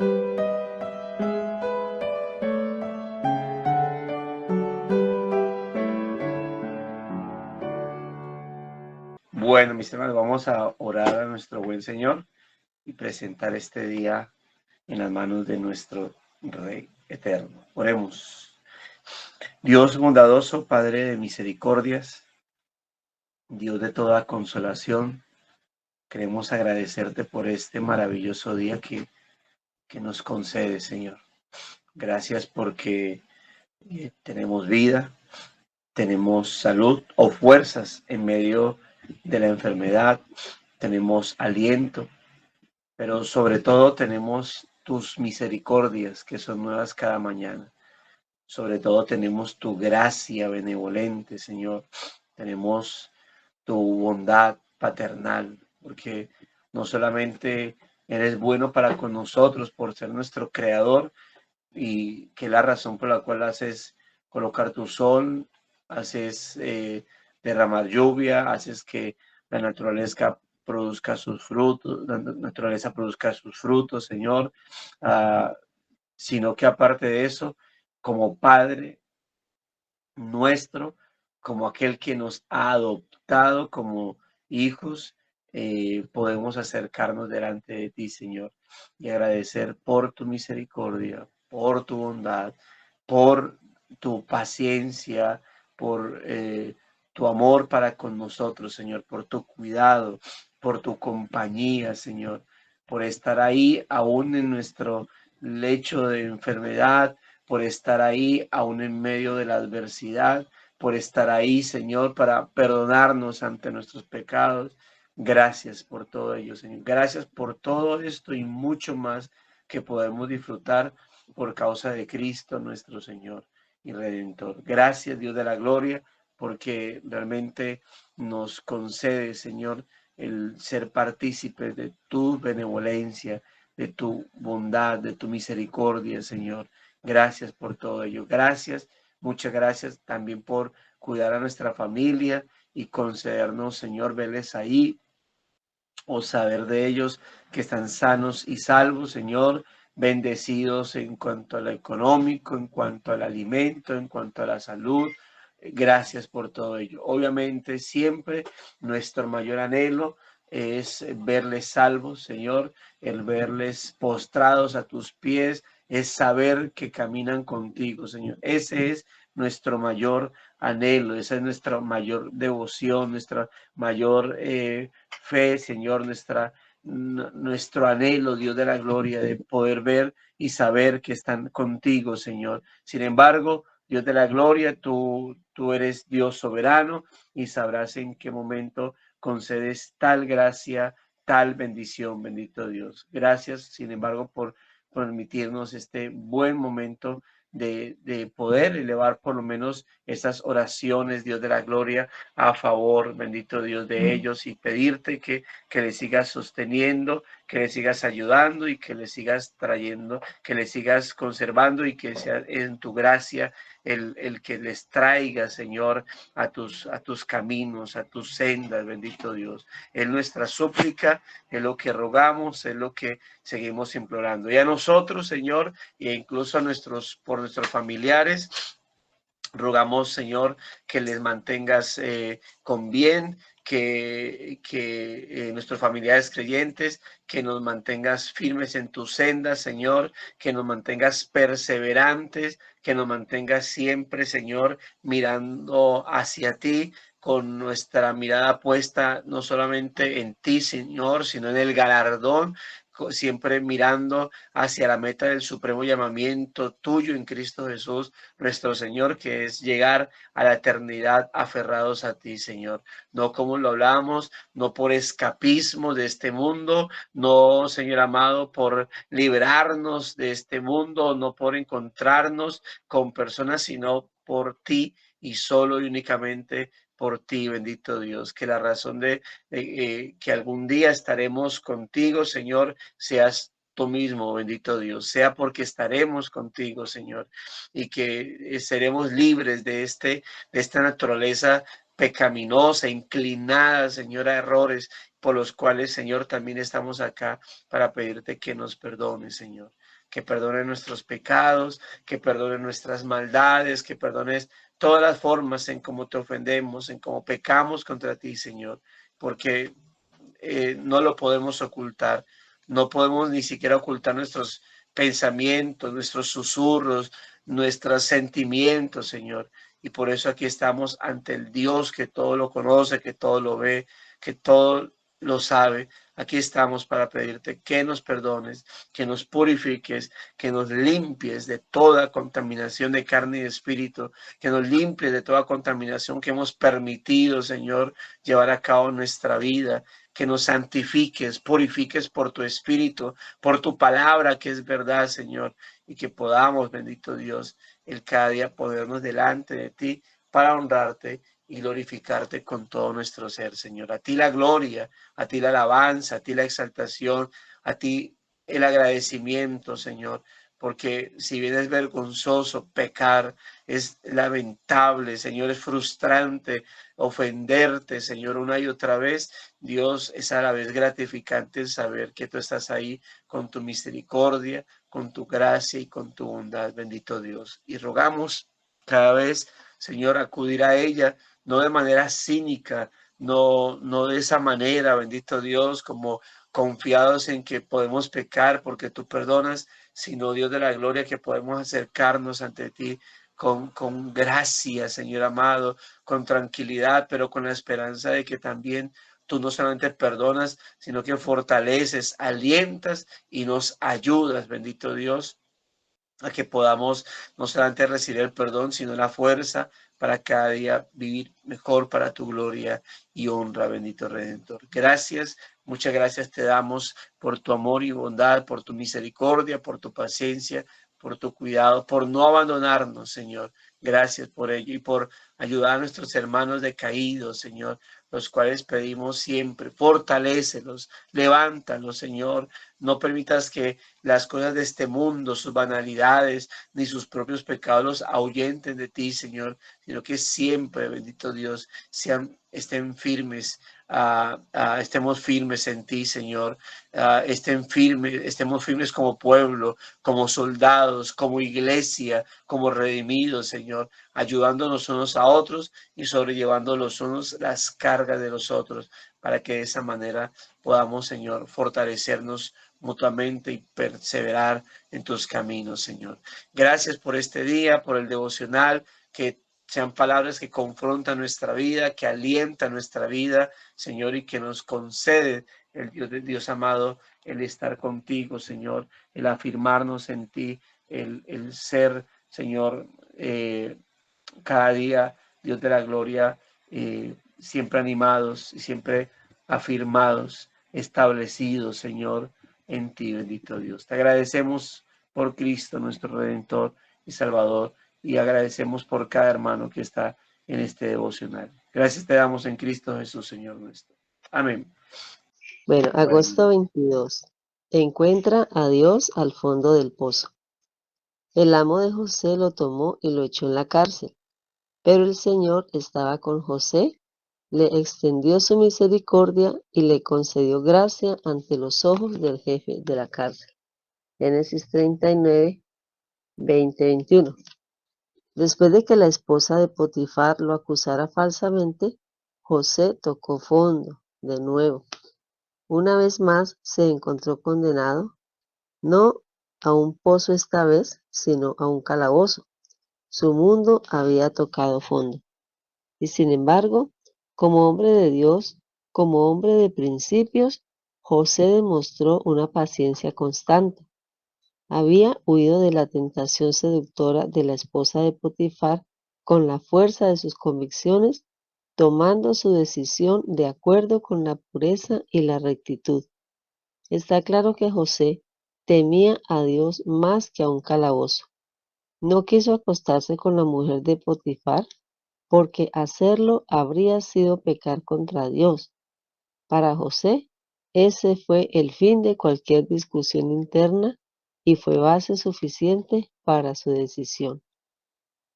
Bueno, mis hermanos, vamos a orar a nuestro buen Señor y presentar este día en las manos de nuestro Rey eterno. Oremos. Dios bondadoso, Padre de misericordias, Dios de toda consolación, queremos agradecerte por este maravilloso día que nos concede, Señor. Gracias porque tenemos vida, tenemos salud o fuerzas en medio de la enfermedad, tenemos aliento, pero sobre todo tenemos tus misericordias que son nuevas cada mañana. Sobre todo tenemos tu gracia benevolente, Señor. Tenemos tu bondad paternal, porque no solamente eres bueno para con nosotros por ser nuestro creador, y que es la razón por la cual haces colocar tu sol, haces derramar lluvia, haces que la naturaleza produzca sus frutos, la naturaleza produzca sus frutos, Señor, uh, sino que aparte de eso, como Padre nuestro, como aquel que nos ha adoptado como hijos, podemos acercarnos delante de ti, Señor, y agradecer por tu misericordia, por tu bondad, por tu paciencia, por tu amor para con nosotros, Señor, por tu cuidado, por tu compañía, Señor, por estar ahí aún en nuestro lecho de enfermedad, por estar ahí aún en medio de la adversidad, por estar ahí, Señor, para perdonarnos ante nuestros pecados. Gracias por todo ello, Señor. Gracias por todo esto y mucho más que podemos disfrutar por causa de Cristo nuestro Señor y Redentor. Gracias, Dios de la gloria, porque realmente nos concede, Señor, el ser partícipes de tu benevolencia, de tu bondad, de tu misericordia, Señor. Gracias por todo ello. Gracias, muchas gracias también por cuidar a nuestra familia y concedernos, Señor, verles ahí o saber de ellos que están sanos y salvos, Señor, bendecidos en cuanto a lo económico, en cuanto al alimento, en cuanto a la salud. Gracias por todo ello. Obviamente siempre nuestro mayor anhelo es verles salvos, Señor, el verles postrados a tus pies, es saber que caminan contigo, Señor. Ese es nuestro mayor anhelo, esa es nuestra mayor devoción, nuestra mayor fe, Señor, nuestro anhelo, Dios de la gloria, de poder ver y saber que están contigo, Señor. Sin embargo, Dios de la gloria, tú eres Dios soberano y sabrás en qué momento concedes tal gracia, tal bendición, bendito Dios. Gracias, sin embargo, por permitirnos este buen momento de poder elevar por lo menos estas oraciones, Dios de la gloria, a favor, bendito Dios, de ellos, y pedirte que les sigas sosteniendo, que les sigas ayudando y que les sigas trayendo, que les sigas conservando y que sea en tu gracia el que les traiga, Señor, a tus caminos, a tus sendas, bendito Dios. Es nuestra súplica, es lo que rogamos, es lo que seguimos implorando. Y a nosotros, Señor, e incluso a por nuestros familiares, rogamos, Señor, que les mantengas con bien, que nuestros familiares creyentes, que nos mantengas firmes en tus sendas, Señor, que nos mantengas perseverantes, que nos mantengas siempre, Señor, mirando hacia ti, con nuestra mirada puesta no solamente en ti, Señor, sino en el galardón, siempre mirando hacia la meta del supremo llamamiento tuyo en Cristo Jesús, nuestro Señor, que es llegar a la eternidad aferrados a ti, Señor. No como lo hablamos, no por escapismo de este mundo, no, Señor amado, por liberarnos de este mundo, no por encontrarnos con personas, sino por ti y solo y únicamente por ti, bendito Dios. Que la razón de que algún día estaremos contigo, Señor, seas tú mismo, bendito Dios, sea porque estaremos contigo, Señor, y que seremos libres de esta naturaleza pecaminosa, inclinada, Señor, a errores por los cuales, Señor, también estamos acá para pedirte que nos perdones, Señor, que perdones nuestros pecados, que perdones nuestras maldades, que perdones todas las formas en cómo te ofendemos, en cómo pecamos contra ti, Señor, porque no lo podemos ocultar, no podemos ni siquiera ocultar nuestros pensamientos, nuestros susurros, nuestros sentimientos, Señor. Y por eso aquí estamos ante el Dios que todo lo conoce, que todo lo ve, que todo lo sabe. Aquí estamos para pedirte que nos perdones, que nos purifiques, que nos limpies de toda contaminación de carne y de espíritu, que nos limpies de toda contaminación que hemos permitido, Señor, llevar a cabo en nuestra vida, que nos santifiques, purifiques por tu espíritu, por tu palabra que es verdad, Señor, y que podamos, bendito Dios, el cada día ponernos delante de ti para honrarte y glorificarte con todo nuestro ser, Señor. A ti la gloria, a ti la alabanza, a ti la exaltación, a ti el agradecimiento, Señor, porque si bien es vergonzoso pecar, es lamentable, Señor, es frustrante ofenderte, Señor, una y otra vez. Dios, es a la vez gratificante saber que tú estás ahí con tu misericordia, con tu gracia y con tu bondad, bendito Dios. Y rogamos cada vez, Señor, acudir a ella, no de manera cínica, no de esa manera, bendito Dios, como confiados en que podemos pecar porque tú perdonas, sino Dios de la gloria, que podemos acercarnos ante ti con gracia, Señor amado, con tranquilidad, pero con la esperanza de que también tú no solamente perdonas, sino que fortaleces, alientas y nos ayudas, bendito Dios, a que podamos no solamente recibir el perdón, sino la fuerza para cada día vivir mejor para tu gloria y honra, bendito Redentor. Gracias, muchas gracias te damos por tu amor y bondad, por tu misericordia, por tu paciencia, por tu cuidado, por no abandonarnos, Señor. Gracias por ello y por ayudar a nuestros hermanos decaídos, Señor, los cuales pedimos siempre, fortalécelos, levántalos, Señor. No permitas que las cosas de este mundo, sus banalidades, ni sus propios pecados los ahuyenten de ti, Señor, sino que siempre, bendito Dios, estén firmes, estemos firmes en ti, Señor, estemos firmes como pueblo, como soldados, como iglesia, como redimidos, Señor, ayudándonos unos a otros y sobrellevando los unos las cargas de los otros, para que de esa manera podamos, Señor, fortalecernos mutuamente y perseverar en tus caminos, Señor. Gracias por este día, por el devocional, que sean palabras que confrontan nuestra vida, que alientan nuestra vida, Señor, y que nos concede el Dios amado, el estar contigo, Señor, el afirmarnos en ti, el ser, Señor, cada día, Dios de la gloria, siempre animados y siempre afirmados, establecidos, Señor, en ti, bendito Dios. Te agradecemos por Cristo, nuestro Redentor y Salvador, y agradecemos por cada hermano que está en este devocional. Gracias te damos en Cristo Jesús, Señor nuestro. Amén. Bueno, agosto Bueno, 22. Encuentra a Dios al fondo del pozo. El amo de José lo tomó y lo echó en la cárcel, pero el Señor estaba con José, le extendió su misericordia y le concedió gracia ante los ojos del jefe de la cárcel. Génesis 39, 20-21. Después de que la esposa de Potifar lo acusara falsamente, José tocó fondo de nuevo. Una vez más se encontró condenado, no a un pozo esta vez, sino a un calabozo. Su mundo había tocado fondo. Y sin embargo, como hombre de Dios, como hombre de principios, José demostró una paciencia constante. Había huido de la tentación seductora de la esposa de Potifar con la fuerza de sus convicciones, tomando su decisión de acuerdo con la pureza y la rectitud. Está claro que José temía a Dios más que a un calabozo. No quiso acostarse con la mujer de Potifar porque hacerlo habría sido pecar contra Dios. Para José, ese fue el fin de cualquier discusión interna y fue base suficiente para su decisión.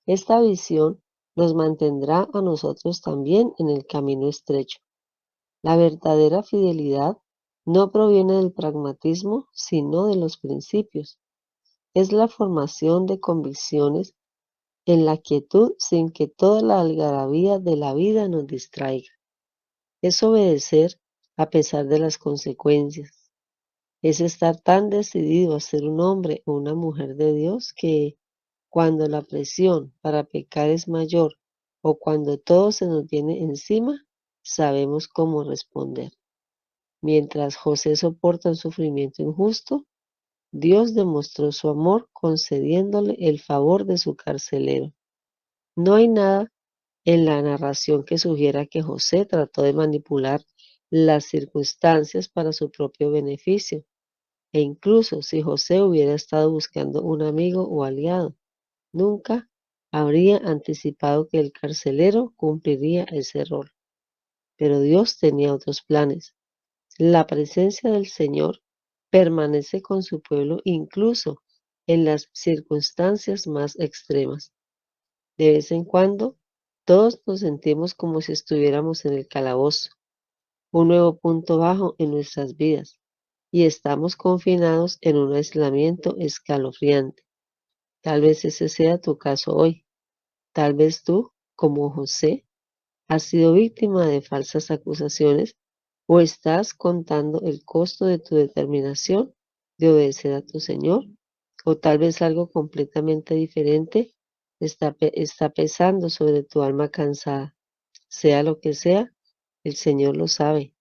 Esta visión nos mantendrá a nosotros también en el camino estrecho. La verdadera fidelidad no proviene del pragmatismo, sino de los principios. Es la formación de convicciones en la quietud sin que toda la algarabía de la vida nos distraiga. Es obedecer a pesar de las consecuencias. Es estar tan decidido a ser un hombre o una mujer de Dios que cuando la presión para pecar es mayor o cuando todo se nos viene encima, sabemos cómo responder. Mientras José soporta un sufrimiento injusto, Dios demostró su amor concediéndole el favor de su carcelero. No hay nada en la narración que sugiera que José trató de manipular las circunstancias para su propio beneficio, e incluso si José hubiera estado buscando un amigo o aliado, nunca habría anticipado que el carcelero cumpliría ese rol. Pero Dios tenía otros planes. La presencia del Señor permanece con su pueblo incluso en las circunstancias más extremas. De vez en cuando, todos nos sentimos como si estuviéramos en el calabozo, un nuevo punto bajo en nuestras vidas, y estamos confinados en un aislamiento escalofriante. Tal vez ese sea tu caso hoy. Tal vez tú, como José, has sido víctima de falsas acusaciones o estás contando el costo de tu determinación de obedecer a tu Señor, o tal vez algo completamente diferente está pesando sobre tu alma cansada. Sea lo que sea, el Señor lo sabe.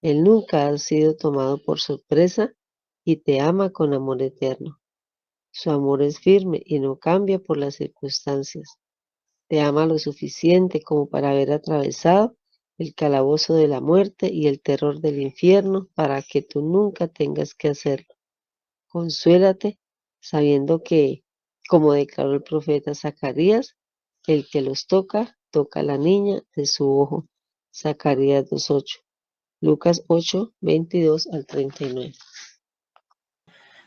Él nunca ha sido tomado por sorpresa y te ama con amor eterno. Su amor es firme y no cambia por las circunstancias. Te ama lo suficiente como para haber atravesado el calabozo de la muerte y el terror del infierno para que tú nunca tengas que hacerlo. Consuélate sabiendo que, como declaró el profeta Zacarías, el que los toca, toca a la niña de su ojo. Zacarías 2:8. Lucas 8:22 al 39.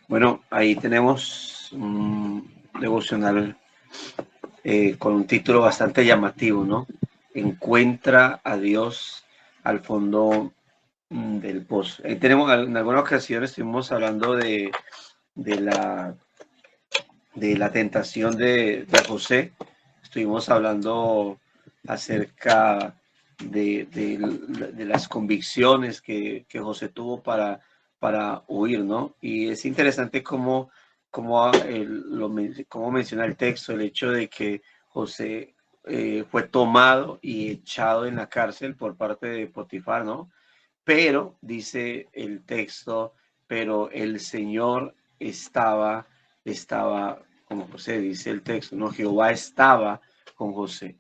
Bueno, ahí tenemos un devocional con un título bastante llamativo, ¿no? Encuentra a Dios al fondo del pozo. Ahí tenemos, en alguna ocasión estuvimos hablando de la, de la tentación de José. Estuvimos hablando acerca de las convicciones que José tuvo para huir, ¿no? Y es interesante cómo menciona el texto, el hecho de que José fue tomado y echado en la cárcel por parte de Potifar, ¿no? Pero, dice el texto, pero el Señor estaba con José, dice el texto, ¿no? Jehová estaba con José,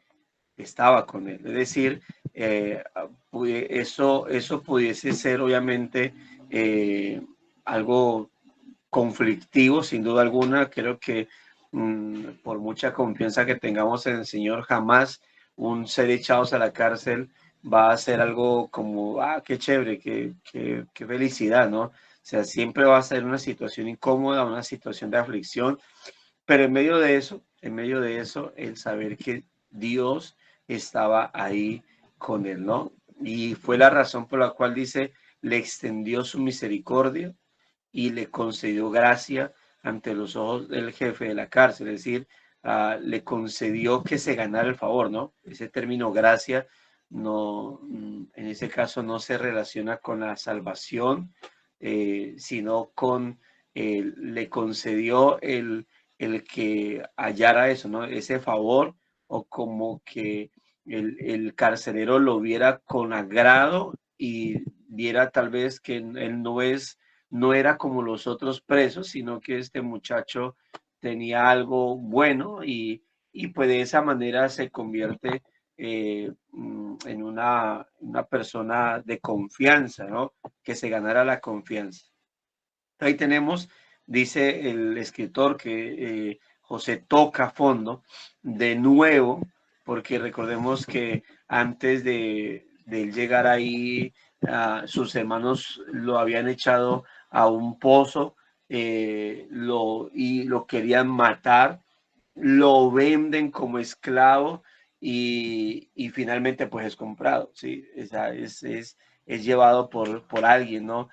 estaba con él. Es decir, eso pudiese ser obviamente algo conflictivo, sin duda alguna. Creo que por mucha confianza que tengamos en el Señor, jamás un ser echados a la cárcel va a ser algo como, qué chévere, qué felicidad, ¿no? O sea, siempre va a ser una situación incómoda, una situación de aflicción, pero en medio de eso, el saber que Dios estaba ahí con él, ¿no? Y fue la razón por la cual dice, le extendió su misericordia y le concedió gracia ante los ojos del jefe de la cárcel, es decir, le concedió que se ganara el favor, ¿no? Ese término gracia no, en ese caso no se relaciona con la salvación, sino con, le concedió el que hallara eso, ¿no? Ese favor, o como que el carcelero lo viera con agrado y viera tal vez que él no era como los otros presos, sino que este muchacho tenía algo bueno y pues de esa manera se convierte en una persona de confianza, ¿no? Que se ganara la confianza. Ahí tenemos, dice el escritor, que José toca fondo de nuevo, porque recordemos que antes de él llegar ahí, sus hermanos lo habían echado a un pozo y lo querían matar, lo venden como esclavo y finalmente pues es comprado, ¿sí? Es llevado por alguien, ¿no?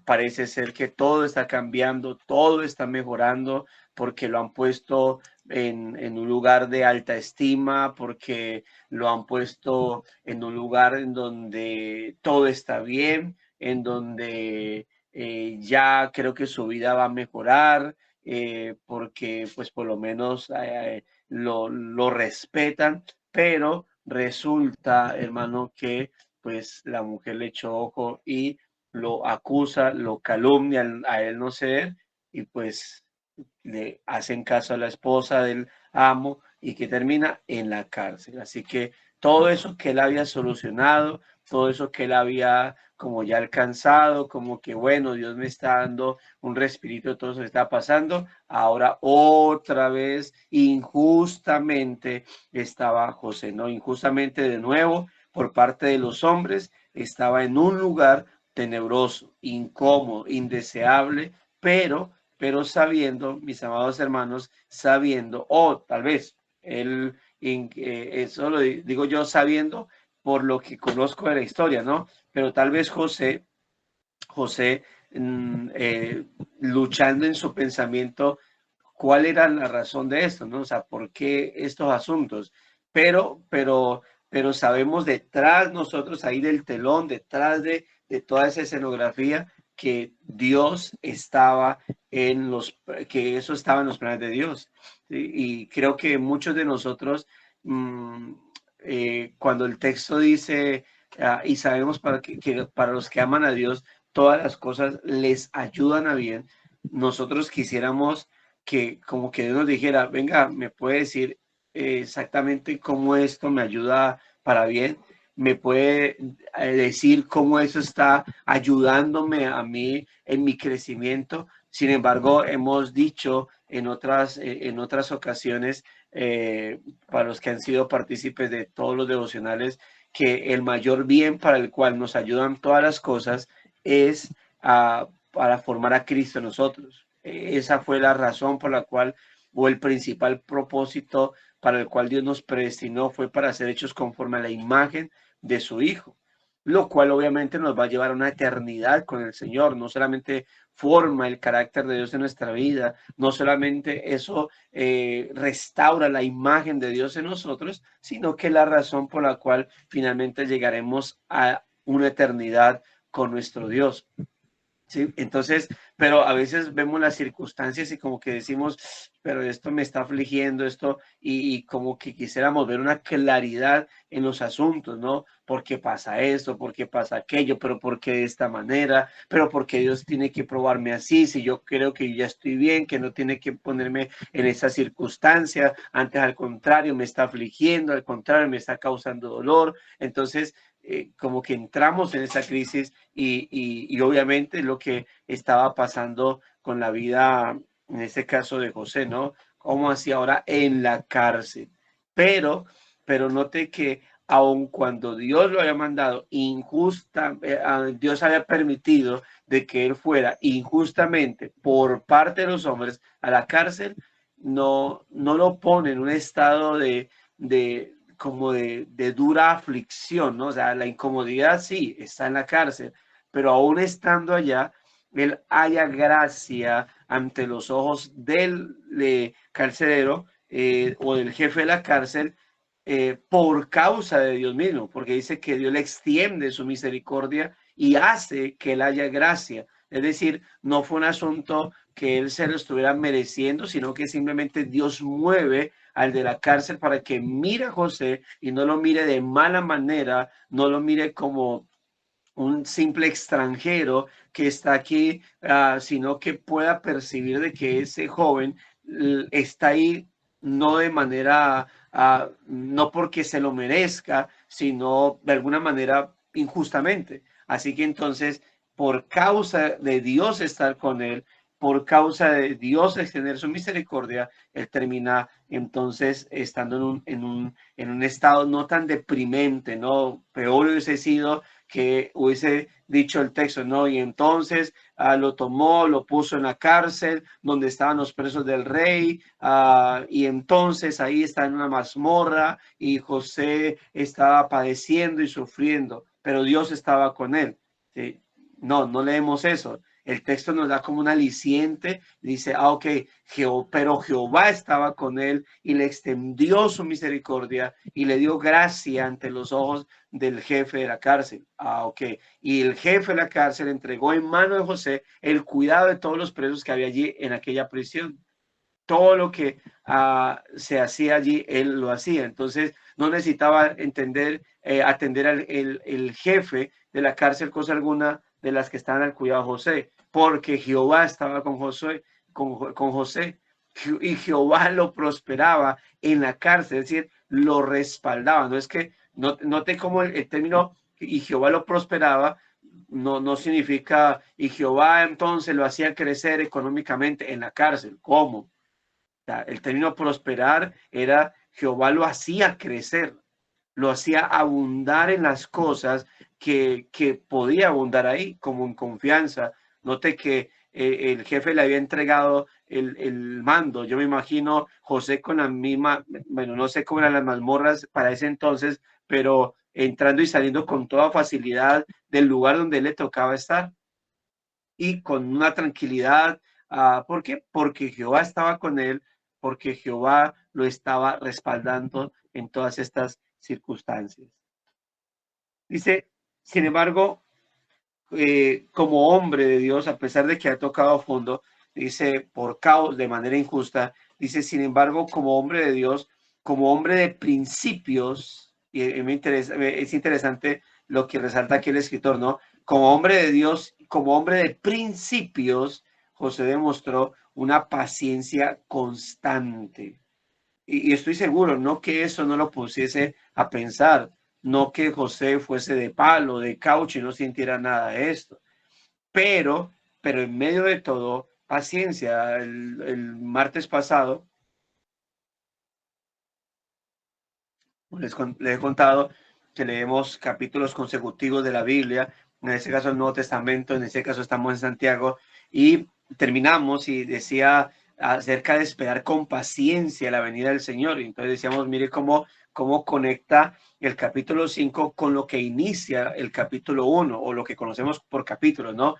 Parece ser que todo está cambiando, todo está mejorando porque lo han puesto en un lugar de alta estima, porque lo han puesto en un lugar en donde todo está bien, en donde ya creo que su vida va a mejorar, porque pues por lo menos lo respetan, pero resulta, hermano, que pues la mujer le echó ojo y lo acusa, lo calumnia a él no ser, y pues le hacen caso a la esposa del amo y que termina en la cárcel. Así que todo eso que él había solucionado, todo eso que él había como ya alcanzado, como que bueno, Dios me está dando un respiro, todo eso que está pasando, ahora otra vez injustamente estaba José, ¿no? Injustamente de nuevo por parte de los hombres, estaba en un lugar tenebroso, incómodo, indeseable, pero sabiendo, mis amados hermanos, sabiendo, o tal vez él, eso lo digo yo sabiendo por lo que conozco de la historia, ¿no? Pero tal vez José luchando en su pensamiento, ¿cuál era la razón de esto, no? O sea, ¿por qué estos asuntos? Pero sabemos detrás nosotros ahí del telón, detrás de toda esa escenografía, que Dios estaba que eso estaba en los planes de Dios. ¿Sí? Y creo que muchos de nosotros, mmm, cuando el texto dice, y sabemos que para los que aman a Dios, todas las cosas les ayudan a bien, nosotros quisiéramos que como que Dios nos dijera, venga, me puede decir exactamente cómo esto me ayuda para bien, me puede decir cómo eso está ayudándome a mí en mi crecimiento. Sin embargo, hemos dicho en otras ocasiones, para los que han sido partícipes de todos los devocionales, que el mayor bien para el cual nos ayudan todas las cosas es para formar a Cristo en nosotros. Esa fue la razón por la cual, o el principal propósito para el cual Dios nos predestinó, fue para ser hechos conforme a la imagen de su Hijo, lo cual obviamente nos va a llevar a una eternidad con el Señor. No solamente forma el carácter de Dios en nuestra vida, no solamente eso restaura la imagen de Dios en nosotros, sino que la razón por la cual finalmente llegaremos a una eternidad con nuestro Dios. Sí, entonces, pero a veces vemos las circunstancias y como que decimos, pero esto me está afligiendo, esto, y como que quisiéramos ver una claridad en los asuntos, ¿no? ¿Por qué pasa esto? ¿Por qué pasa aquello? ¿Pero por qué de esta manera? ¿Pero por qué Dios tiene que probarme así? Si yo creo que ya estoy bien, que no tiene que ponerme en esa circunstancia, antes al contrario, me está afligiendo, al contrario, me está causando dolor. Entonces, como que entramos en esa crisis y obviamente lo que estaba pasando con la vida, en este caso de José, ¿no? Como así ahora en la cárcel. Pero, pero note que aun cuando Dios lo había mandado injusta, Dios había permitido de que él fuera injustamente por parte de los hombres a la cárcel, no lo pone en un estado de dura aflicción, ¿no? O sea, la incomodidad sí, está en la cárcel, pero aún estando allá, él haya gracia ante los ojos del carcelero o del jefe de la cárcel, por causa de Dios mismo, porque dice que Dios le extiende su misericordia y hace que él haya gracia. Es decir, no fue un asunto que él se lo estuviera mereciendo, sino que simplemente Dios mueve al de la cárcel para que mire a José y no lo mire de mala manera, no lo mire como un simple extranjero que está aquí, sino que pueda percibir de que ese joven está ahí no de manera, no porque se lo merezca, sino de alguna manera injustamente. Así que entonces, por causa de Dios estar con él, por causa de Dios extender su misericordia, él termina entonces estando en un estado no tan deprimente, ¿no? Peor hubiese sido que hubiese dicho el texto, ¿no? Y entonces lo tomó, lo puso en la cárcel donde estaban los presos del rey, y entonces ahí está en una mazmorra y José estaba padeciendo y sufriendo, pero Dios estaba con él. ¿Sí? No, no leemos eso. El texto nos da como un aliciente, dice, ok, pero Jehová estaba con él y le extendió su misericordia y le dio gracia ante los ojos del jefe de la cárcel. Ok. Y el jefe de la cárcel entregó en mano de José el cuidado de todos los presos que había allí en aquella prisión. Todo lo que se hacía allí, él lo hacía. Entonces, no necesitaba atender al el jefe de la cárcel, cosa alguna de las que estaban al cuidado de José, porque Jehová estaba con José, con José, y Jehová lo prosperaba en la cárcel, es decir, lo respaldaba. No es que, note cómo el término y Jehová lo prosperaba, no significa y Jehová entonces lo hacía crecer económicamente en la cárcel. ¿Cómo? El término prosperar era Jehová lo hacía crecer, lo hacía abundar en las cosas que podía abundar ahí, como en confianza. Note que el jefe le había entregado el mando. Yo me imagino José con la misma, bueno, no sé cómo eran las mazmorras para ese entonces, pero entrando y saliendo con toda facilidad del lugar donde le tocaba estar y con una tranquilidad. ¿Por qué? Porque Jehová estaba con él, porque Jehová lo estaba respaldando en todas estas circunstancias. Dice, sin embargo, como hombre de Dios, a pesar de que ha tocado fondo, dice, por caos, de manera injusta, dice, sin embargo, como hombre de Dios, como hombre de principios, y me interesa, es interesante lo que resalta aquí el escritor, ¿no? Como hombre de Dios, como hombre de principios, José demostró una paciencia constante. Y estoy seguro, no que eso no lo pusiese a pensar, no que José fuese de palo, de caucho y no sintiera nada de esto, pero en medio de todo, paciencia. El martes pasado les he contado que leemos capítulos consecutivos de la Biblia, en este caso el Nuevo Testamento, en este caso estamos en Santiago, y terminamos y decía acerca de esperar con paciencia la venida del Señor. Y entonces decíamos, mire cómo conecta el capítulo 5 con lo que inicia el capítulo 1 o lo que conocemos por capítulos, ¿no?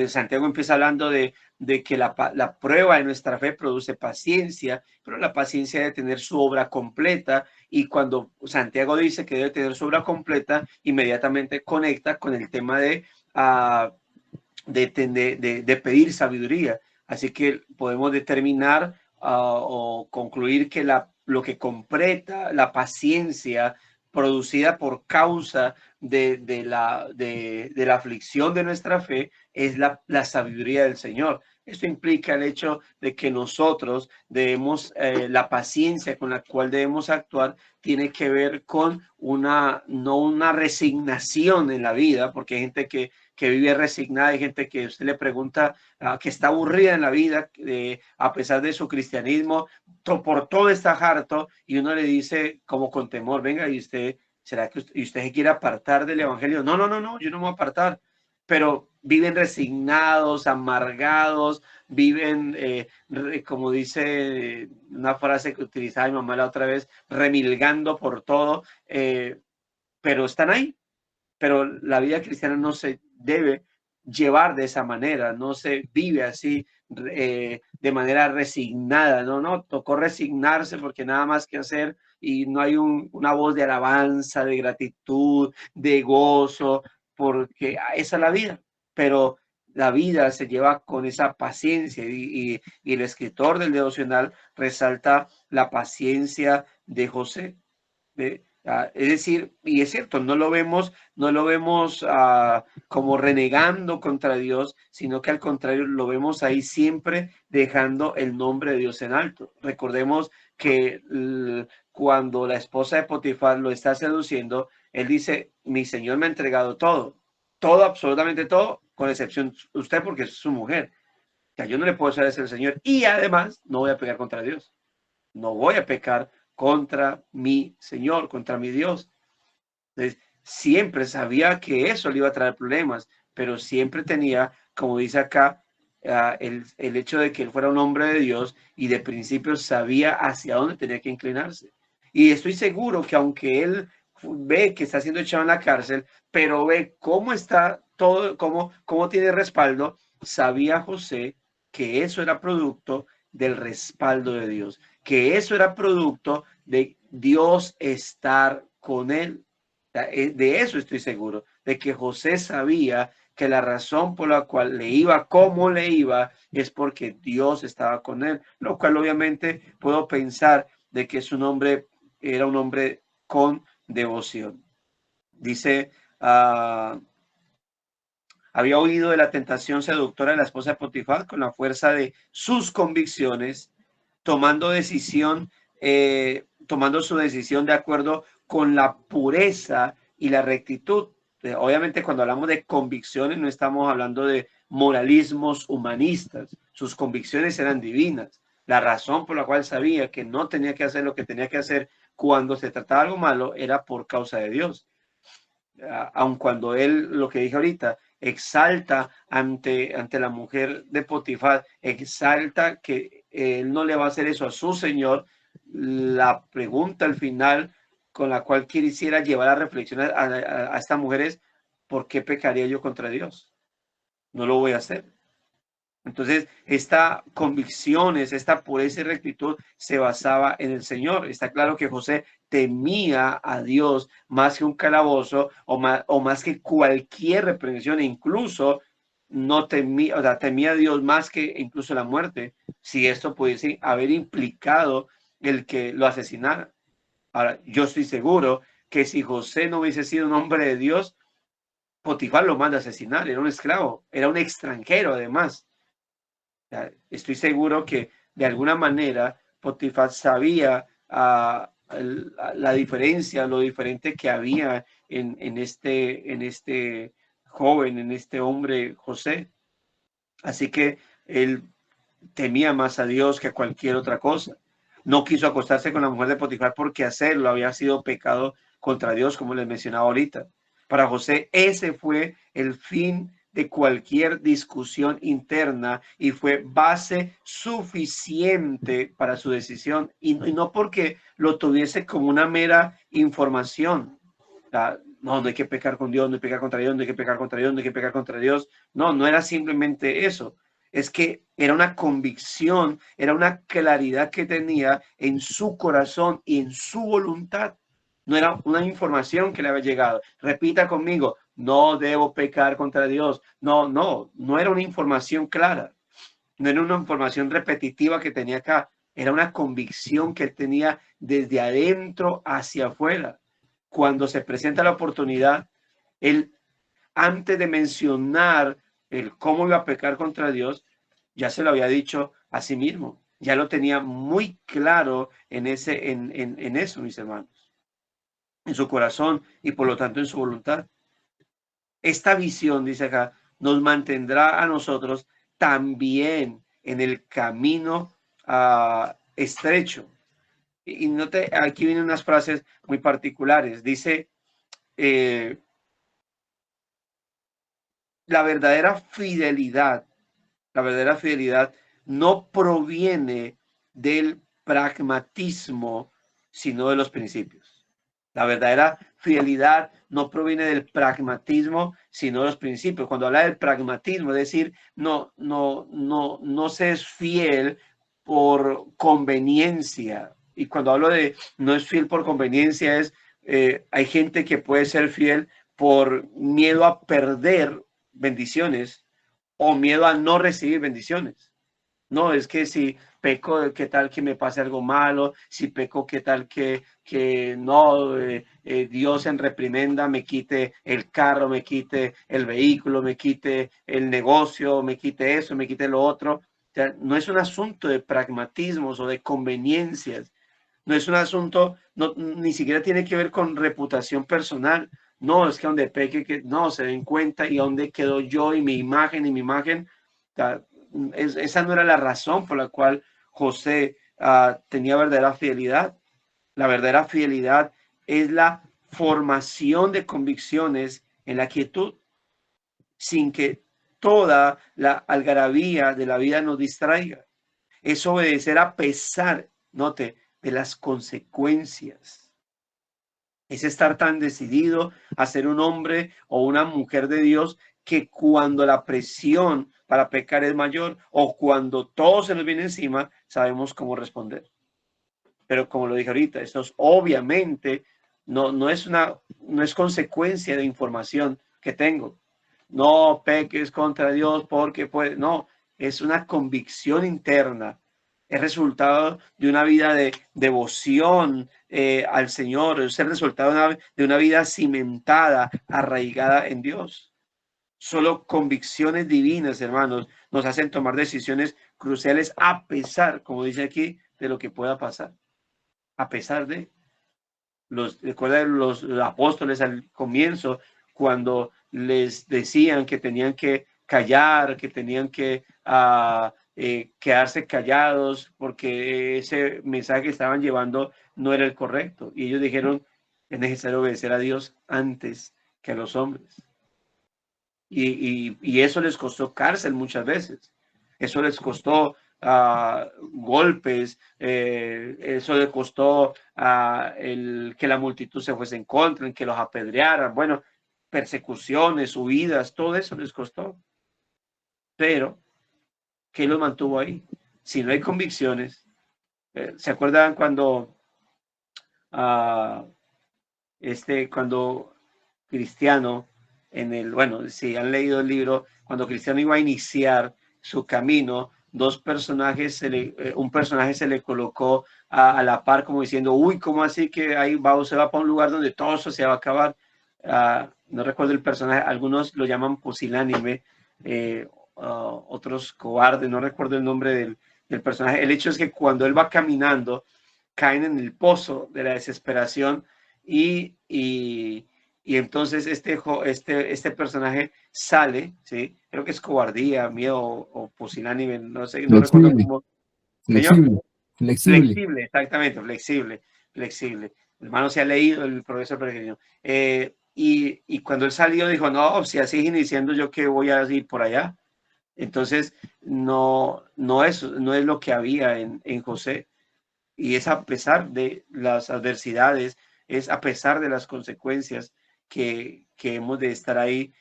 Santiago empieza hablando de que la prueba de nuestra fe produce paciencia, pero la paciencia debe tener su obra completa. Y cuando Santiago dice que debe tener su obra completa, inmediatamente conecta con el tema de pedir sabiduría. Así que podemos determinar o concluir que lo que completa la paciencia producida por causa de la aflicción de nuestra fe es la sabiduría del Señor. Esto implica el hecho de que nosotros debemos, la paciencia con la cual debemos actuar tiene que ver con no una resignación en la vida, porque hay gente que vive resignada, hay gente que usted le pregunta que está aburrida en la vida, a pesar de su cristianismo, por todo está harto, y uno le dice como con temor, venga, y ¿será que usted se quiere apartar del evangelio? No, no, no, no, yo no me voy a apartar, pero viven resignados, amargados, viven, como dice una frase que utilizaba mi mamá la otra vez, remilgando por todo, pero están ahí. Pero la vida cristiana no se debe llevar de esa manera, no se vive así de manera resignada, no, tocó resignarse porque nada más que hacer y no hay una voz de alabanza, de gratitud, de gozo, porque esa es la vida, pero la vida se lleva con esa paciencia y el escritor del devocional resalta la paciencia de José. Es decir, y es cierto, no lo vemos como renegando contra Dios, sino que al contrario lo vemos ahí siempre dejando el nombre de Dios en alto. Recordemos que cuando la esposa de Potifar lo está seduciendo, él dice, mi Señor me ha entregado todo, absolutamente todo, con excepción usted porque es su mujer. O sea, yo no le puedo hacer eso al Señor y además no voy a pecar contra Dios. No voy a pecar contra mi Señor, contra mi Dios. Entonces, siempre sabía que eso le iba a traer problemas, pero siempre tenía, como dice acá, el hecho de que él fuera un hombre de Dios y de principio sabía hacia dónde tenía que inclinarse. Y estoy seguro que aunque él ve que está siendo echado en la cárcel, pero ve cómo está todo, cómo tiene respaldo, sabía José que eso era producto del respaldo de Dios, que eso era producto de Dios estar con él. De eso estoy seguro, de que José sabía que la razón por la cual le iba como le iba es porque Dios estaba con él, lo cual obviamente puedo pensar de que era un hombre con devoción. Dice, había oído de la tentación seductora de la esposa de Potifar con la fuerza de sus convicciones, tomando tomando su decisión de acuerdo con la pureza y la rectitud. Obviamente, cuando hablamos de convicciones, no estamos hablando de moralismos humanistas. Sus convicciones eran divinas. La razón por la cual sabía que no tenía que hacer lo que tenía que hacer cuando se trataba de algo malo era por causa de Dios. Aun cuando él, lo que dije ahorita, exalta ante la mujer de Potifar, exalta que él no le va a hacer eso a su señor. La pregunta al final con la cual quisiera llevar a reflexión a esta mujer es: ¿por qué pecaría yo contra Dios? No lo voy a hacer. Entonces, esta convicción, esta pureza y rectitud se basaba en el Señor. Está claro que José temía a Dios más que un calabozo o más que cualquier reprensión, e incluso no temía, o sea, temía a Dios más que incluso la muerte, si esto pudiese haber implicado el que lo asesinara. Ahora, yo estoy seguro que si José no hubiese sido un hombre de Dios, Potifar lo manda a asesinar, era un esclavo, era un extranjero además. Estoy seguro que de alguna manera Potifar sabía la diferencia, lo diferente que había en este joven, en este hombre José. Así que él temía más a Dios que a cualquier otra cosa. No quiso acostarse con la mujer de Potifar porque hacerlo había sido pecado contra Dios, como les mencionaba ahorita. Para José, ese fue el fin de cualquier discusión interna y fue base suficiente para su decisión, y no porque lo tuviese como una mera información. No, no hay que pecar con Dios, no hay que pecar contra Dios, no hay que pecar contra Dios, no hay que pecar contra Dios. No, no era simplemente eso. Es que era una convicción, era una claridad que tenía en su corazón y en su voluntad. No era una información que le había llegado. Repita conmigo: no debo pecar contra Dios. No era una información clara. No era una información repetitiva que tenía acá. Era una convicción que él tenía desde adentro hacia afuera. Cuando se presenta la oportunidad, él, antes de mencionar el cómo iba a pecar contra Dios, ya se lo había dicho a sí mismo. Ya lo tenía muy claro en eso, mis hermanos, en su corazón y por lo tanto en su voluntad. Esta visión, dice acá, nos mantendrá a nosotros también en el camino estrecho. Y note, aquí vienen unas frases muy particulares. Dice, la verdadera fidelidad no proviene del pragmatismo, sino de los principios. La verdadera fidelidad no proviene del pragmatismo, sino de los principios. Cuando habla del pragmatismo, es decir, no se es fiel por conveniencia. Y cuando hablo de no es fiel por conveniencia, hay gente que puede ser fiel por miedo a perder bendiciones o miedo a no recibir bendiciones. No, es que si peco, ¿qué tal que me pase algo malo? Si peco, ¿qué tal que no, Dios en reprimenda me quite el carro, me quite el vehículo, me quite el negocio, me quite eso, me quite lo otro? O sea, no es un asunto de pragmatismos o de conveniencias. No es un asunto, ni siquiera tiene que ver con reputación personal. No, es que donde peque, que no se den cuenta y dónde quedo yo y mi imagen. O sea, esa no era la razón por la cual José tenía verdadera fidelidad. La verdadera fidelidad es la formación de convicciones en la quietud, sin que toda la algarabía de la vida nos distraiga. Es obedecer a pesar, note, de las consecuencias. Es estar tan decidido a ser un hombre o una mujer de Dios que cuando la presión para pecar es mayor o cuando todo se nos viene encima, sabemos cómo responder. Pero como lo dije ahorita, esto es, obviamente no es consecuencia de información que tengo. No peques contra Dios porque puede, no, es una convicción interna. Es resultado de una vida de devoción al Señor, es el resultado de una vida cimentada, arraigada en Dios. Solo convicciones divinas, hermanos, nos hacen tomar decisiones cruciales a pesar, como dice aquí, de lo que pueda pasar. A pesar de recuerden los apóstoles al comienzo, cuando les decían que tenían que callar, que tenían que quedarse callados porque ese mensaje que estaban llevando no era el correcto. Y ellos dijeron, es necesario obedecer a Dios antes que a los hombres. Y eso les costó cárcel muchas veces. Eso les costó golpes, eso le costó que la multitud se fuese en contra, que los apedrearan, bueno, persecuciones, huidas, todo eso les costó. Pero, ¿qué los mantuvo ahí? Si no hay convicciones, ¿se acuerdan cuando cuando Cristiano bueno, si han leído el libro, cuando Cristiano iba a iniciar su camino, un personaje se le colocó a la par como diciendo, uy, ¿cómo así que ahí se va para un lugar donde todo eso se va a acabar? No recuerdo el personaje, algunos lo llaman pusilánime, otros cobardes, no recuerdo el nombre del personaje. El hecho es que cuando él va caminando, caen en el pozo de la desesperación y entonces este personaje sale, ¿sí? Creo que es cobardía, miedo o pusilánime, no sé, no recuerdo Flexible, cómo. Señor, flexible, flexible. flexible, exactamente, flexible. El hermano se ha leído el Progreso Peregrino. Y cuando él salió dijo, no, si así iniciando yo que voy a ir por allá. Entonces, no es lo que había en José. Y es a pesar de las adversidades, es a pesar de las consecuencias que hemos de estar ahí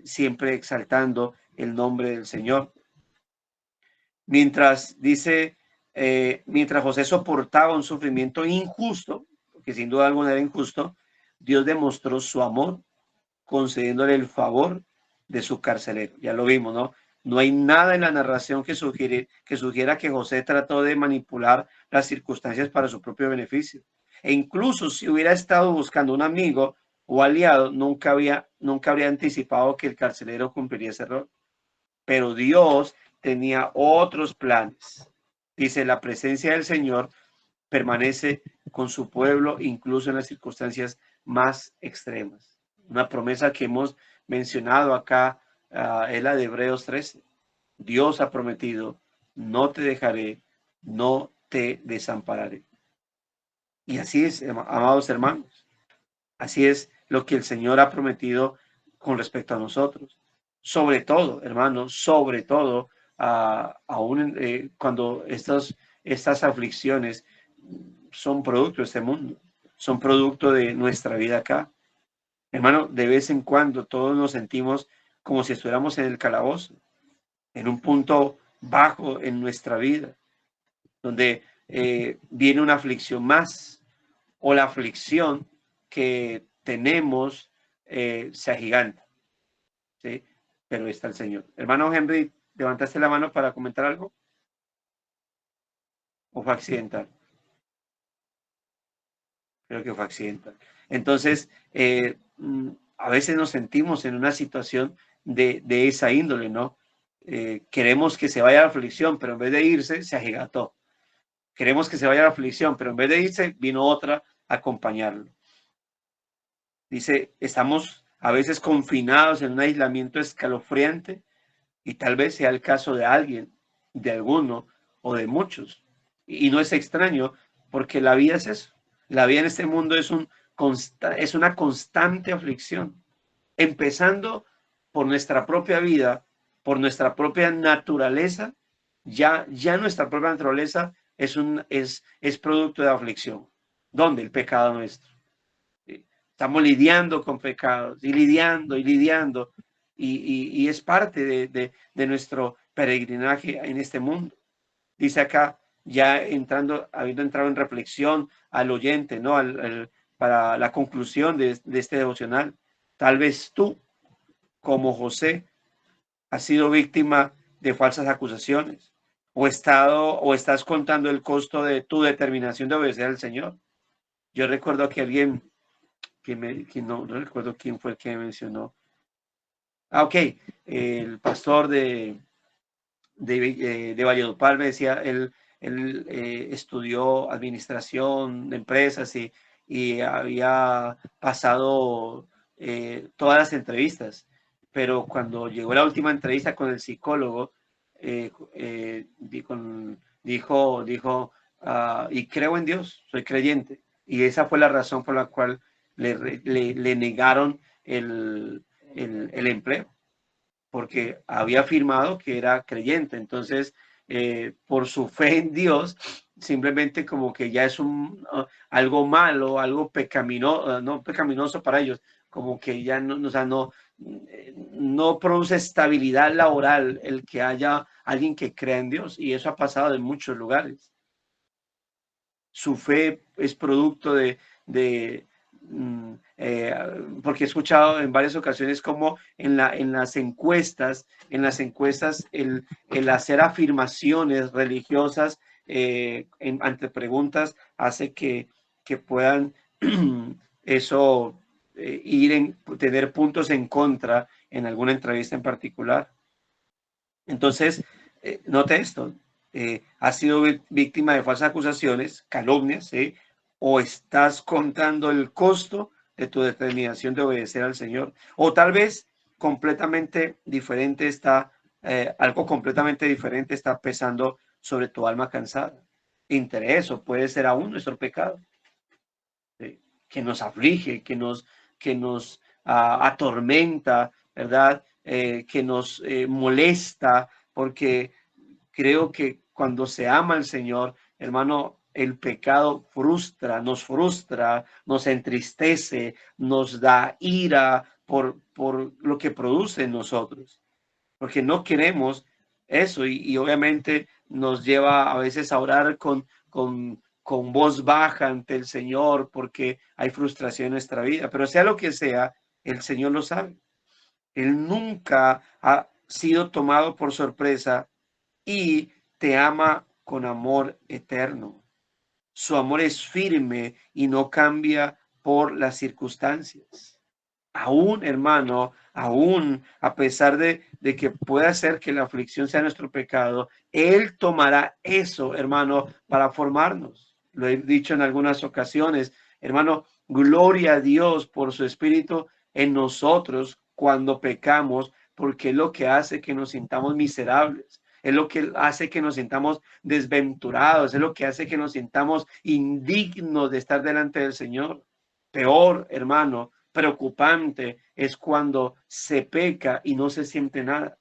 siempre exaltando el nombre del Señor. Mientras mientras José soportaba un sufrimiento injusto, que sin duda alguna era injusto, Dios demostró su amor concediéndole el favor de su carcelero. Ya lo vimos, ¿no? No hay nada en la narración que sugiera que José trató de manipular las circunstancias para su propio beneficio. E incluso si hubiera estado buscando un amigo o aliado, nunca habría anticipado que el carcelero cumpliría ese error. Pero Dios tenía otros planes. Dice, la presencia del Señor permanece con su pueblo incluso en las circunstancias más extremas. Una promesa que hemos mencionado acá es la de Hebreos 13. Dios ha prometido, no te dejaré, no te desampararé. Y así es, amados hermanos. Así es lo que el Señor ha prometido con respecto a nosotros. Sobre todo, hermanos, sobre todo, aún cuando estas aflicciones son producto de este mundo, son producto de nuestra vida acá. Hermano, de vez en cuando todos nos sentimos como si estuviéramos en el calabozo, en un punto bajo en nuestra vida, donde viene una aflicción más o la aflicción que tenemos se agiganta, ¿sí? Pero está el Señor. Hermano Henry, ¿levantaste la mano para comentar algo? ¿O fue accidental? Creo que fue accidental. Entonces, a veces nos sentimos en una situación de esa índole, ¿no? Queremos que se vaya la aflicción, pero en vez de irse, se agigantó. Queremos que se vaya la aflicción, pero en vez de irse, vino otra a acompañarlo. Dice, estamos a veces confinados en un aislamiento escalofriante y tal vez sea el caso de alguien, de alguno o de muchos. Y no es extraño porque la vida es eso. La vida en este mundo es un es una constante aflicción, empezando por nuestra propia vida, por nuestra propia naturaleza. Ya nuestra propia naturaleza es producto de aflicción. ¿Dónde? El pecado nuestro. ¿Sí? Estamos lidiando con pecados y lidiando y es parte de nuestro peregrinaje en este mundo. Dice acá, ya habiendo entrado en reflexión al oyente, ¿no? Para la conclusión de este devocional. Tal vez tú, como José, has sido víctima de falsas acusaciones o estás contando el costo de tu determinación de obedecer al Señor. Yo recuerdo que alguien que no recuerdo quién fue el que mencionó. Ok, el pastor de Valledupar me decía, él estudió administración de empresas y había pasado todas las entrevistas, pero cuando llegó la última entrevista con el psicólogo, dijo, y creo en Dios, soy creyente. Y esa fue la razón por la cual le negaron el empleo, porque había afirmado que era creyente. Entonces, por su fe en Dios, simplemente como que ya es algo malo, algo pecaminoso, no pecaminoso para ellos, como que ya no, o sea, no produce estabilidad laboral el que haya alguien que crea en Dios, y eso ha pasado en muchos lugares. Su fe es producto porque he escuchado en varias ocasiones como en las encuestas, el hacer afirmaciones religiosas ante preguntas hace que puedan eso tener puntos en contra en alguna entrevista en particular. Entonces, note esto, has sido víctima de falsas acusaciones, calumnias, ¿sí? O estás contando el costo de tu determinación de obedecer al Señor, o tal vez completamente diferente algo completamente diferente está pesando sobre tu alma cansada. Interés, o puede ser aún nuestro pecado, ¿sí? Que nos aflige, que nos atormenta, ¿verdad? Que nos molesta, porque creo que cuando se ama al Señor, hermano, el pecado frustra, nos entristece, nos da ira por lo que produce en nosotros, porque no queremos eso y obviamente nos lleva a veces a orar con voz baja ante el Señor porque hay frustración en nuestra vida, pero sea lo que sea, el Señor lo sabe. Él nunca ha sido tomado por sorpresa y te ama con amor eterno. Su amor es firme y no cambia por las circunstancias. Aún, hermano, aún a pesar de que pueda ser que la aflicción sea nuestro pecado, Él tomará eso, hermano, para formarnos. Lo he dicho en algunas ocasiones, hermano, gloria a Dios por su Espíritu en nosotros cuando pecamos, porque es lo que hace que nos sintamos miserables. Es lo que hace que nos sintamos desventurados, es lo que hace que nos sintamos indignos de estar delante del Señor. Peor, hermano, preocupante es cuando se peca y no se siente nada.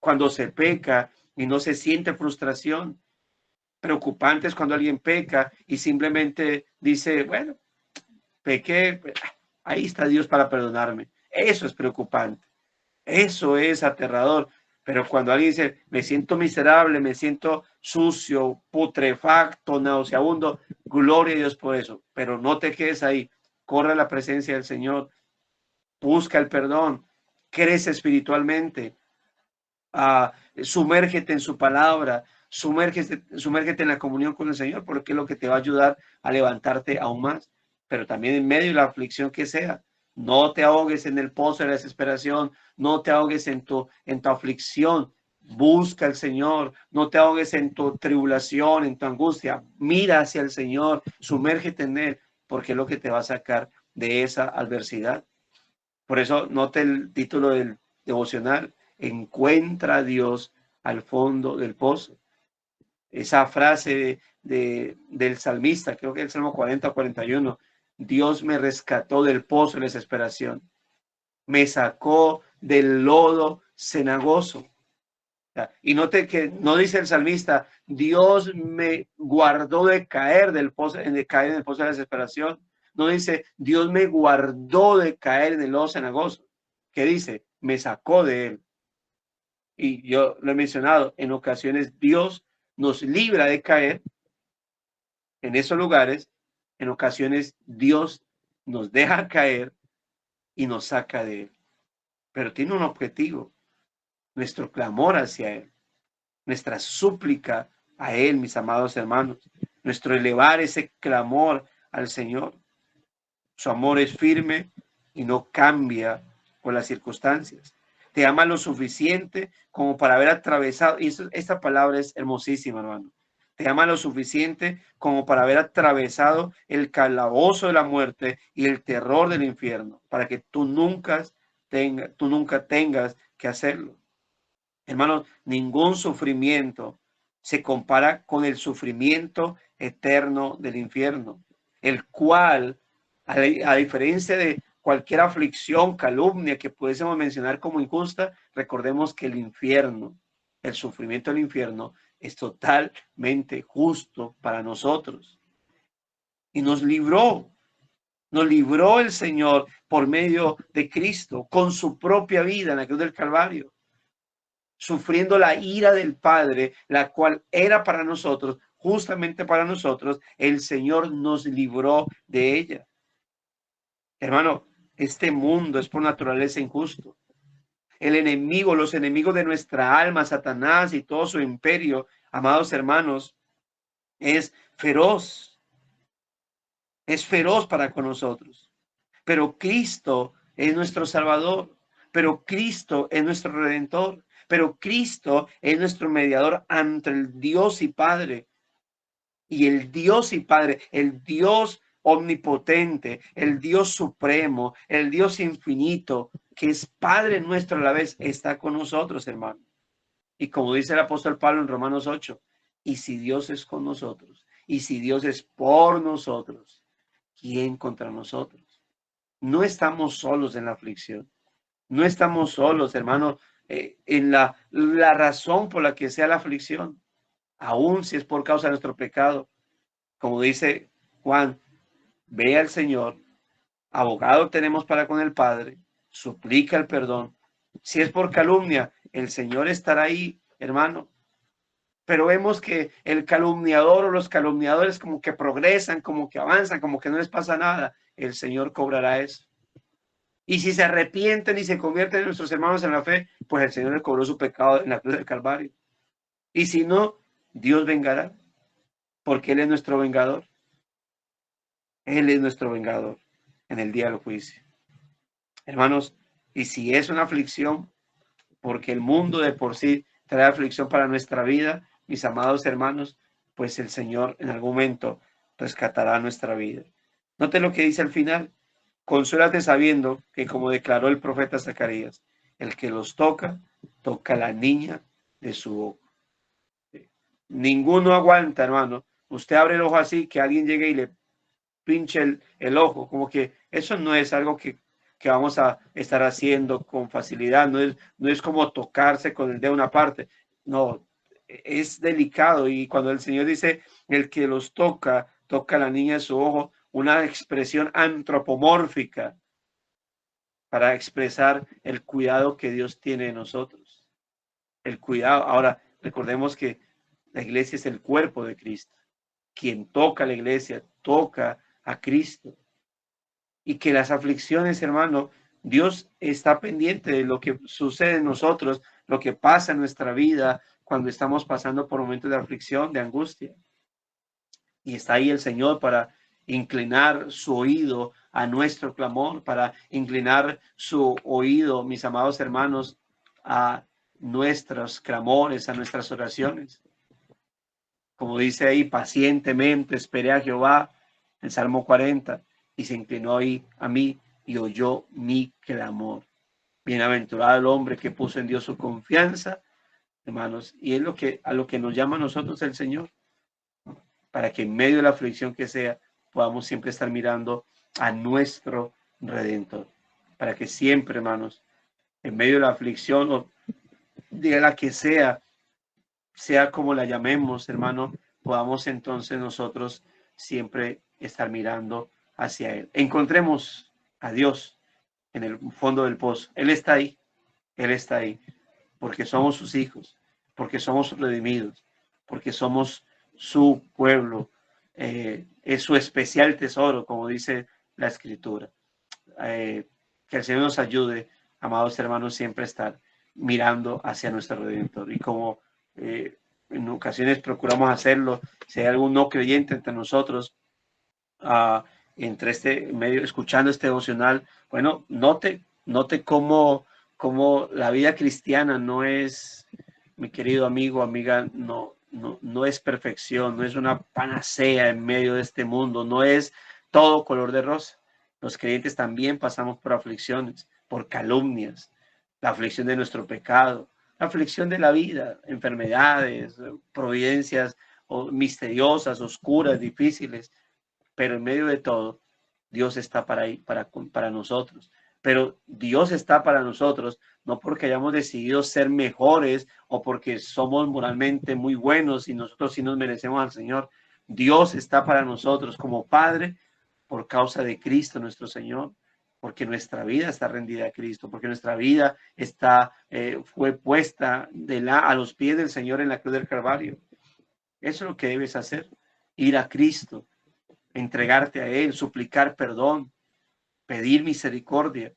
Cuando se peca y no se siente frustración. Preocupante es cuando alguien peca y simplemente dice, bueno, pequé, ahí está Dios para perdonarme. Eso es preocupante. Eso es aterrador. Pero cuando alguien dice, me siento miserable, me siento sucio, putrefacto, nauseabundo, gloria a Dios por eso. Pero no te quedes ahí. Corre a la presencia del Señor. Busca el perdón. Crece espiritualmente. Sumérgete en su palabra. Sumérgete en la comunión con el Señor, porque es lo que te va a ayudar a levantarte aún más. Pero también en medio de la aflicción que sea. No te ahogues en el pozo de la desesperación, no te ahogues en tu aflicción. Busca al Señor, no te ahogues en tu tribulación, en tu angustia. Mira hacia el Señor, sumérgete en Él, porque es lo que te va a sacar de esa adversidad. Por eso note el título del devocional: encuentra a Dios al fondo del pozo. Esa frase del salmista, creo que es el Salmo 40 o 41, Dios me rescató del pozo de la desesperación. Me sacó del lodo cenagoso. Y note que no dice el salmista, Dios me guardó de caer del pozo, de caer en el pozo de la desesperación. No dice, Dios me guardó de caer en el lodo cenagoso. ¿Qué dice? Me sacó de él. Y yo lo he mencionado, en ocasiones Dios nos libra de caer en esos lugares. En ocasiones Dios nos deja caer y nos saca de él. Pero tiene un objetivo, nuestro clamor hacia él, nuestra súplica a él, mis amados hermanos, nuestro elevar ese clamor al Señor. Su amor es firme y no cambia por las circunstancias. Te ama lo suficiente como para haber atravesado, y esta palabra es hermosísima, hermano. Te ama lo suficiente como para haber atravesado el calabozo de la muerte y el terror del infierno, para que tú nunca tengas que hacerlo. Hermano, ningún sufrimiento se compara con el sufrimiento eterno del infierno, el cual, a diferencia de cualquier aflicción, calumnia que pudiésemos mencionar como injusta, recordemos que el infierno, el sufrimiento del infierno, es totalmente justo para nosotros. Y nos libró el Señor por medio de Cristo, con su propia vida en la cruz del Calvario, sufriendo la ira del Padre, la cual era para nosotros, justamente para nosotros. El Señor nos libró de ella. Hermano, este mundo es por naturaleza injusto. El enemigo, los enemigos de nuestra alma, Satanás y todo su imperio, amados hermanos, es feroz. Es feroz para con nosotros. Pero Cristo es nuestro Salvador. Pero Cristo es nuestro Redentor. Pero Cristo es nuestro mediador ante el Dios y Padre. Y el Dios y Padre, el Dios omnipotente, el Dios supremo, el Dios infinito, que es Padre nuestro a la vez, está con nosotros, hermano. Y como dice el apóstol Pablo en Romanos 8, y si Dios es con nosotros, y si Dios es por nosotros, ¿quién contra nosotros? No estamos solos en la aflicción. No estamos solos, hermano, en la razón por la que sea la aflicción, aun si es por causa de nuestro pecado. Como dice Juan, ve al Señor, abogado tenemos para con el Padre, suplica el perdón. Si es por calumnia, el Señor estará ahí, hermano. Pero vemos que el calumniador o los calumniadores como que progresan, como que avanzan, como que no les pasa nada. El Señor cobrará eso. Y si se arrepienten y se convierten en nuestros hermanos en la fe, pues el Señor le cobró su pecado en la cruz del Calvario. Y si no, Dios vengará, porque Él es nuestro vengador. Él es nuestro vengador en el día del juicio. Hermanos, y si es una aflicción, porque el mundo de por sí trae aflicción para nuestra vida, mis amados hermanos, pues el Señor en algún momento rescatará nuestra vida. Note lo que dice al final. Consuélate sabiendo que, como declaró el profeta Zacarías, el que los toca, toca a la niña de su ojo. Ninguno aguanta, hermano. Usted abre el ojo así, que alguien llegue y le pinche el ojo. Como que eso no es algo que vamos a estar haciendo con facilidad. No es como tocarse con el dedo una parte. No, es delicado. Y cuando el Señor dice, el que los toca, toca a la niña de su ojo, una expresión antropomórfica para expresar el cuidado que Dios tiene de nosotros. El cuidado. Ahora, recordemos que la iglesia es el cuerpo de Cristo. Quien toca a la iglesia, toca a Cristo. Y que las aflicciones, hermano, Dios está pendiente de lo que sucede en nosotros, lo que pasa en nuestra vida cuando estamos pasando por momentos de aflicción, de angustia. Y está ahí el Señor para inclinar su oído a nuestro clamor, para inclinar su oído, mis amados hermanos, a nuestros clamores, a nuestras oraciones. Como dice ahí, pacientemente esperé a Jehová, en Salmo 40, y se inclinó ahí a mí y oyó mi clamor. Bienaventurado el hombre que puso en Dios su confianza, hermanos, y es a lo que nos llama a nosotros el Señor, para que en medio de la aflicción que sea, podamos siempre estar mirando a nuestro Redentor, para que siempre, hermanos, en medio de la aflicción o de la que sea como la llamemos, hermano, podamos entonces nosotros siempre estar mirando hacia Él. Encontremos a Dios en el fondo del pozo. Él está ahí, porque somos sus hijos, porque somos redimidos, porque somos su pueblo, es su especial tesoro, como dice la Escritura. Que el Señor nos ayude, amados hermanos, siempre estar mirando hacia nuestro Redentor. Y como en ocasiones procuramos hacerlo, si hay algún no creyente entre nosotros, entre este medio, escuchando este devocional, bueno, note cómo la vida cristiana no es, mi querido amigo, amiga, no es perfección, no es una panacea en medio de este mundo, no es todo color de rosa. Los creyentes también pasamos por aflicciones, por calumnias, la aflicción de nuestro pecado, la aflicción de la vida, enfermedades, providencias misteriosas, oscuras, difíciles, pero en medio de todo, Dios está para nosotros. Pero Dios está para nosotros, no porque hayamos decidido ser mejores o porque somos moralmente muy buenos y nosotros sí nos merecemos al Señor. Dios está para nosotros como Padre por causa de Cristo nuestro Señor, porque nuestra vida está rendida a Cristo, porque nuestra vida fue puesta a los pies del Señor en la cruz del Calvario. Eso es lo que debes hacer, ir a Cristo, entregarte a Él, suplicar perdón, pedir misericordia,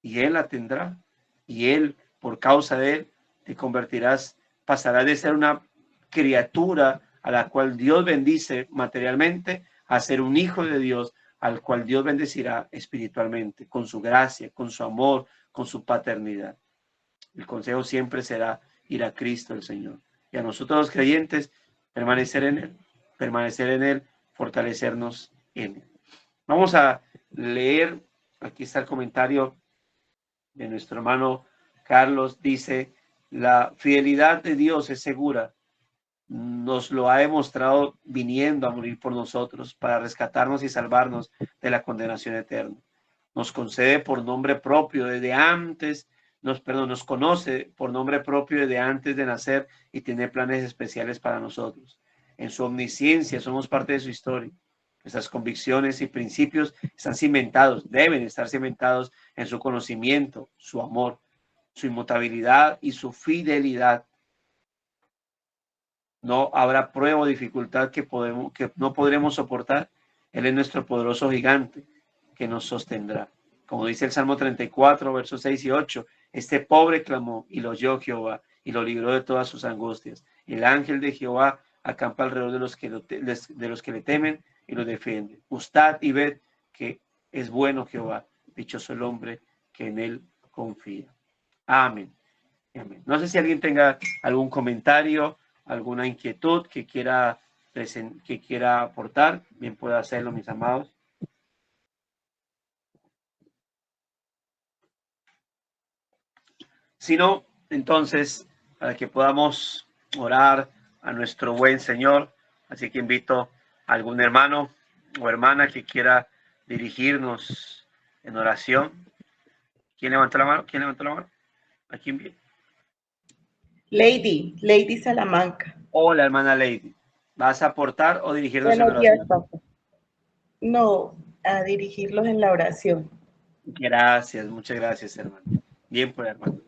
y Él la tendrá. Y Él, por causa de Él, te convertirás, pasarás de ser una criatura a la cual Dios bendice materialmente, a ser un hijo de Dios, al cual Dios bendecirá espiritualmente, con su gracia, con su amor, con su paternidad. El consejo siempre será ir a Cristo el Señor. Y a nosotros los creyentes, permanecer en Él, fortalecernos en Él. Vamos a leer, aquí está el comentario de nuestro hermano Carlos, dice, la fidelidad de Dios es segura, nos lo ha demostrado viniendo a morir por nosotros para rescatarnos y salvarnos de la condenación eterna. Nos concede por nombre propio desde antes, nos conoce por nombre propio desde antes de nacer y tiene planes especiales para nosotros. En su omnisciencia somos parte de su historia. Nuestras convicciones y principios están cimentados, deben estar cimentados en su conocimiento, su amor, su inmutabilidad y su fidelidad. No habrá prueba o dificultad que no podremos soportar. Él es nuestro poderoso gigante que nos sostendrá. Como dice el Salmo 34, versos 6 y 8, este pobre clamó y lo oyó Jehová y lo libró de todas sus angustias. El ángel de Jehová acampa alrededor de los que le temen y lo defiende. Gustad y ved que es bueno Jehová, dichoso el hombre que en él confía. Amén. Amén. No sé si alguien tenga algún comentario, alguna inquietud que quiera aportar, bien pueda hacerlo, mis amados. Si no, entonces, para que podamos orar a nuestro buen Señor, así que invito a algún hermano o hermana que quiera dirigirnos en oración. ¿Quién levantó la mano? ¿A quién viene? Lady Salamanca. Hola, hermana Lady. ¿Vas a aportar o dirigirnos en oración? Buenos días, papá. No, a dirigirlos en la oración. Gracias, muchas gracias, hermano. Bien por hermano.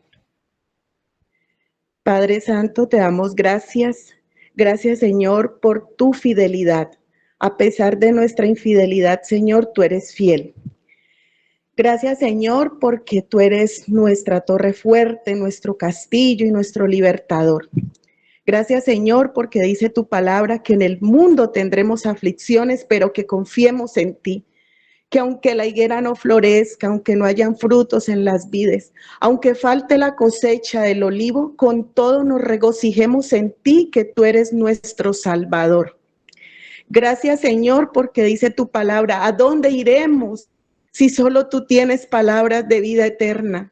Padre Santo, te damos gracias. Gracias, Señor, por tu fidelidad. A pesar de nuestra infidelidad, Señor, tú eres fiel. Gracias, Señor, porque tú eres nuestra torre fuerte, nuestro castillo y nuestro libertador. Gracias, Señor, porque dice tu palabra que en el mundo tendremos aflicciones, pero que confiemos en ti. Que aunque la higuera no florezca, aunque no hayan frutos en las vides, aunque falte la cosecha del olivo, con todo nos regocijemos en ti, que tú eres nuestro Salvador. Gracias, Señor, porque dice tu palabra, ¿a dónde iremos si solo tú tienes palabras de vida eterna?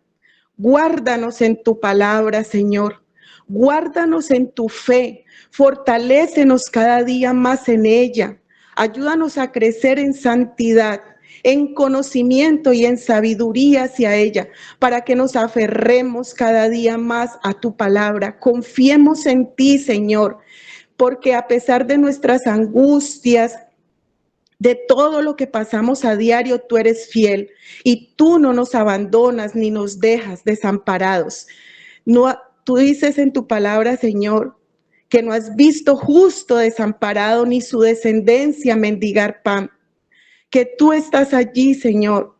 Guárdanos en tu palabra, Señor. Guárdanos en tu fe. Fortalécenos cada día más en ella. Ayúdanos a crecer en santidad. en conocimiento y en sabiduría hacia ella, para que nos aferremos cada día más a tu palabra. Confiemos en ti, Señor, porque a pesar de nuestras angustias, de todo lo que pasamos a diario, tú eres fiel y tú no nos abandonas ni nos dejas desamparados. No, tú dices en tu palabra, Señor, que no has visto justo desamparado ni su descendencia mendigar pan, que tú estás allí, Señor,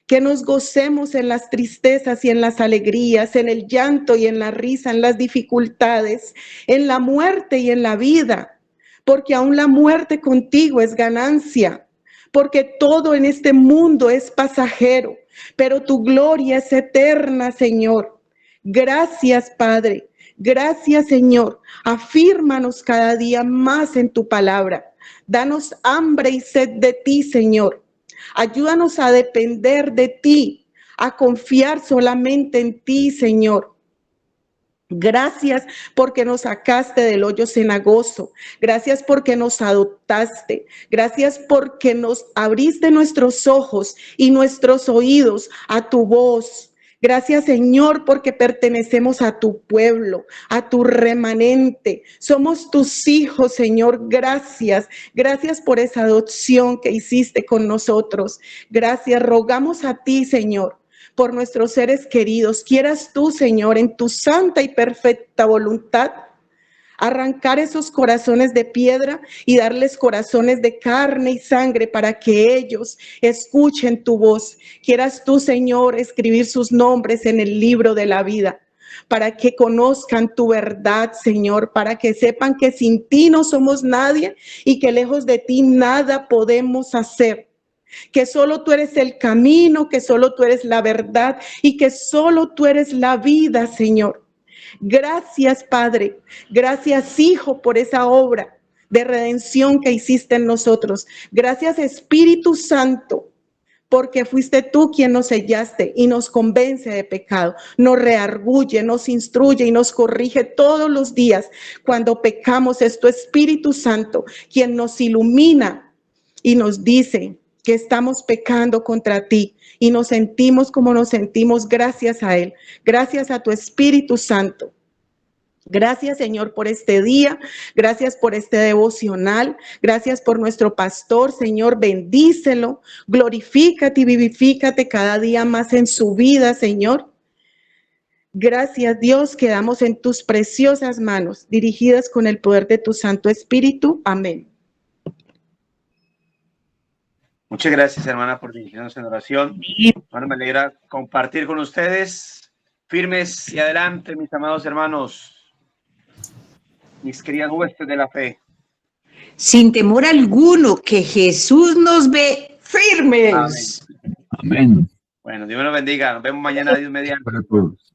que nos gocemos en las tristezas y en las alegrías, en el llanto y en la risa, en las dificultades, en la muerte y en la vida, porque aún la muerte contigo es ganancia, porque todo en este mundo es pasajero, pero tu gloria es eterna, Señor. Gracias, Padre. Gracias, Señor. Afírmanos cada día más en tu palabra. Danos hambre y sed de ti, Señor. Ayúdanos a depender de ti, a confiar solamente en ti, Señor. Gracias porque nos sacaste del hoyo cenagoso. Gracias porque nos adoptaste. Gracias porque nos abriste nuestros ojos y nuestros oídos a tu voz. Gracias, Señor, porque pertenecemos a tu pueblo, a tu remanente. Somos tus hijos, Señor. Gracias. Gracias por esa adopción que hiciste con nosotros. Gracias. Rogamos a ti, Señor, por nuestros seres queridos. Quieras tú, Señor, en tu santa y perfecta voluntad, arrancar esos corazones de piedra y darles corazones de carne y sangre para que ellos escuchen tu voz. Quieras tú, Señor, escribir sus nombres en el libro de la vida, para que conozcan tu verdad, Señor, para que sepan que sin ti no somos nadie y que lejos de ti nada podemos hacer. Que solo tú eres el camino, que solo tú eres la verdad y que solo tú eres la vida, Señor. Gracias, Padre. Gracias, Hijo, por esa obra de redención que hiciste en nosotros. Gracias, Espíritu Santo, porque fuiste tú quien nos sellaste y nos convence de pecado, nos reargulle, nos instruye y nos corrige todos los días. Cuando pecamos es tu Espíritu Santo quien nos ilumina y nos dice que estamos pecando contra ti y nos sentimos como nos sentimos gracias a Él, gracias a tu Espíritu Santo. Gracias, Señor, por este día, gracias por este devocional, gracias por nuestro pastor, Señor, bendícelo, glorifícate y vivifícate cada día más en su vida, Señor. Gracias, Dios, quedamos en tus preciosas manos, dirigidas con el poder de tu Santo Espíritu. Amén. Muchas gracias, hermana, por dirigirnos en oración. Bueno, me alegra compartir con ustedes. Firmes y adelante, mis amados hermanos, mis queridas huestes de la fe. Sin temor alguno, que Jesús nos ve firmes. Amén. Amén. Bueno, Dios me lo bendiga. Nos vemos mañana, Dios mediante. Para todos.